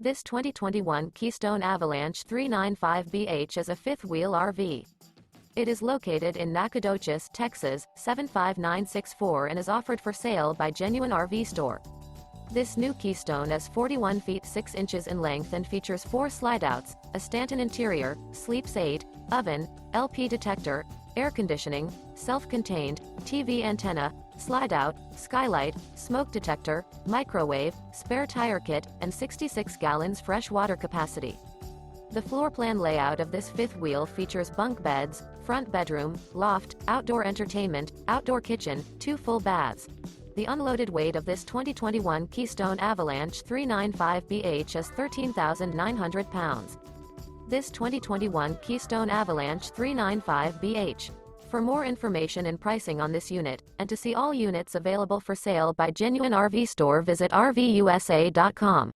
This 2021 Keystone Avalanche 395BH is a fifth-wheel RV. It is located in Nacogdoches, Texas, 75964 and is offered for sale by Genuine RV Store. This new Keystone is 41 feet 6 inches in length and features 4 slideouts, a Stanton interior, sleeps 8, oven, LP detector, air conditioning, self-contained, TV antenna, slide-out, skylight, smoke detector, microwave, spare tire kit, and 66 gallons fresh water capacity. The floor plan layout of this fifth wheel features bunk beds, front bedroom, loft, outdoor entertainment, outdoor kitchen, 2 full baths. The unloaded weight of this 2021 Keystone Avalanche 395BH is 13,900 pounds. This 2021 Keystone Avalanche 395BH. For more information and pricing on this unit, and to see all units available for sale by Genuine RV Store, visit RVUSA.com.